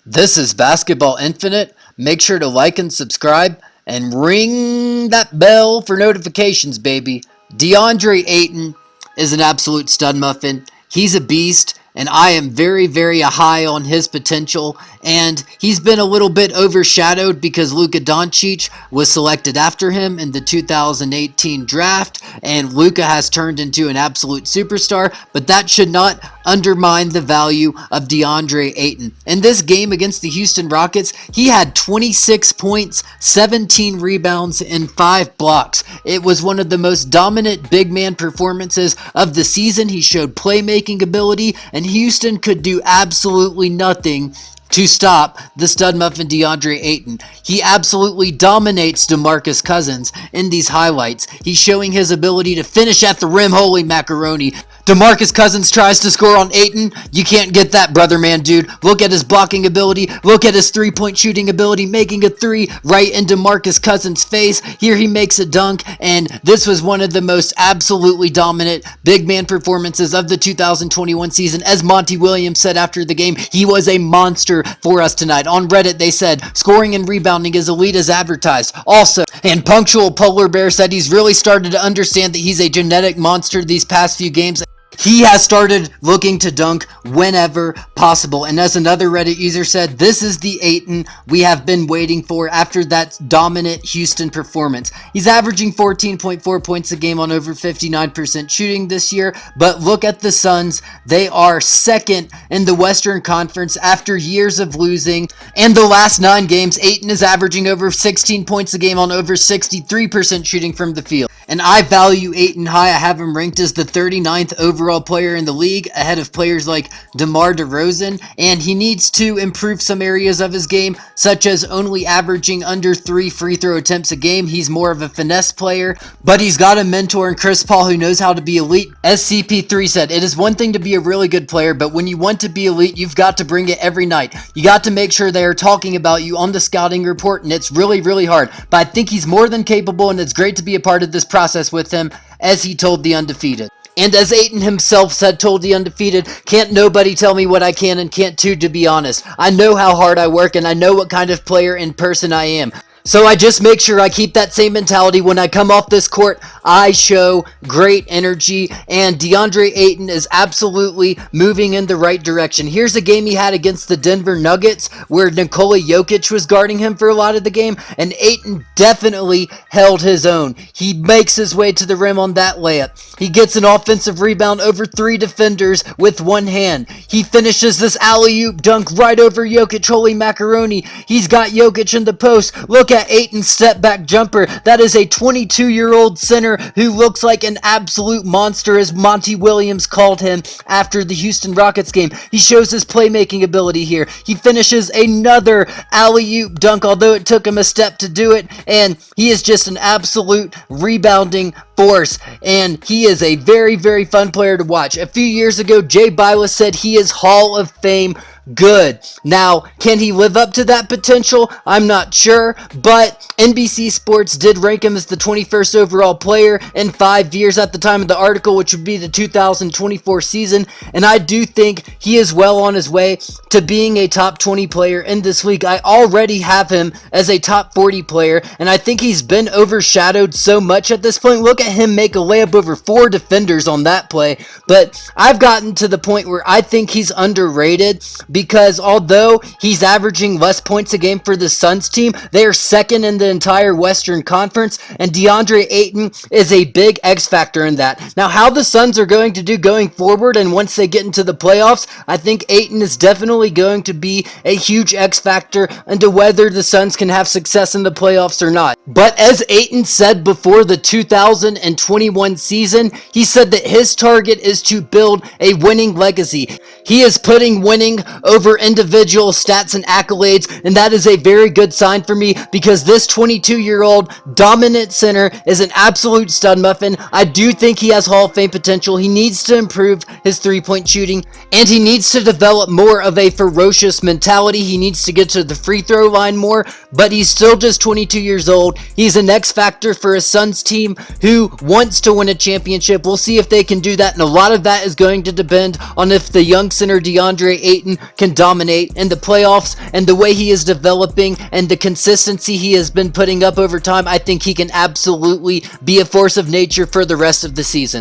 This is Basketball Infinite. Make sure to like and subscribe and ring that bell for notifications, baby. Deandre Ayton is an absolute stud muffin. He's a beast, and I am very, very high on his potential. And he's been a little bit overshadowed because Luka Doncic was selected after him in the 2018 draft, and Luka has turned into an absolute superstar, but that should not undermine the value of Deandre Ayton. In this game against the Houston Rockets, he had 26 points, 17 rebounds, and 5 blocks. It was one of the most dominant big man performances of the season. He showed playmaking ability, and Houston could do absolutely nothing to stop the stud muffin Deandre Ayton. He absolutely dominates DeMarcus Cousins in these highlights. He's showing his ability to finish at the rim. Holy macaroni. DeMarcus Cousins tries to score on Ayton. You can't get that, brother man, dude. Look at his blocking ability. Look at his three-point shooting ability, making a three right into DeMarcus Cousins' face. Here he makes a dunk, and this was one of the most absolutely dominant big man performances of the 2021 season. As Monty Williams said after the game, he was a monster for us tonight. On Reddit, they said, scoring and rebounding is elite as advertised. Also, and Punctual Polar Bear said he's really started to understand that he's a genetic monster these past few games. He has started looking to dunk whenever possible. And as another Reddit user said, this is the Ayton we have been waiting for after that dominant Houston performance. He's averaging 14.4 points a game on over 59% shooting this year. But look at the Suns. They are second in the Western Conference after years of losing. And the last 9 games, Ayton is averaging over 16 points a game on over 63% shooting from the field. And I value Ayton high. I have him ranked as the 39th overall player in the league, ahead of players like DeMar DeRozan, and he needs to improve some areas of his game, such as only averaging under 3 free throw attempts a game. He's more of a finesse player, but he's got a mentor in Chris Paul who knows how to be elite. As CP3 said, it is one thing to be a really good player, but when you want to be elite, you've got to bring it every night. You got to make sure they are talking about you on the scouting report, and it's really, really hard. But I think he's more than capable, and it's great to be a part of this process with him, as he told The Undefeated. And as Ayton himself said, told The Undefeated, can't nobody tell me what I can and can't do, to be honest. I know how hard I work, and I know what kind of player and person I am. So I just make sure I keep that same mentality. When I come off this court, I show great energy, and Deandre Ayton is absolutely moving in the right direction. Here's a game he had against the Denver Nuggets where Nikola Jokic was guarding him for a lot of the game, and Ayton definitely held his own. He makes his way to the rim on that layup. He gets an offensive rebound over 3 defenders with one hand. He finishes this alley-oop dunk right over Jokic. Holy macaroni. He's got Jokic in the post. Look at Ayton's step back jumper. That is a 22-year-old center who looks like an absolute monster, as Monty Williams called him after the Houston Rockets game. He shows his playmaking ability here. He finishes another alley-oop dunk, although it took him a step to do it, and he is just an absolute rebounding force, and he is a very, very fun player to watch. A few years ago, Jay Bilas said he is Hall of Fame good. Now, can he live up to that potential? I'm not sure, but NBC Sports did rank him as the 21st overall player in 5 years at the time of the article, which would be the 2024 season, and I do think he is well on his way to being a top 20 player in this league. I already have him as a top 40 player, and I think he's been overshadowed so much at this point. Look at him make a layup over 4 defenders on that play, but I've gotten to the point where I think he's underrated, because although he's averaging less points a game for the Suns team, they are second in the entire Western Conference, and Deandre Ayton is a big X factor in that. Now, how the Suns are going to do going forward and once they get into the playoffs, I think Ayton is definitely going to be a huge X factor into whether the Suns can have success in the playoffs or not. But as Ayton said before the 2021 season, he said that his target is to build a winning legacy. He is putting winning over individual stats and accolades, and that is a very good sign for me, because this 22-year-old dominant center is an absolute stud muffin. I do think he has Hall of Fame potential. He needs to improve his three-point shooting, and he needs to develop more of a ferocious mentality. He needs to get to the free throw line more, but he's still just 22 years old. He's an X factor for a Suns team who wants to win a championship. We'll see if they can do that, and a lot of that is going to depend on if the young center Deandre Ayton can dominate in the playoffs, and the way he is developing and the consistency he has been putting up over time, I think he can absolutely be a force of nature for the rest of the season.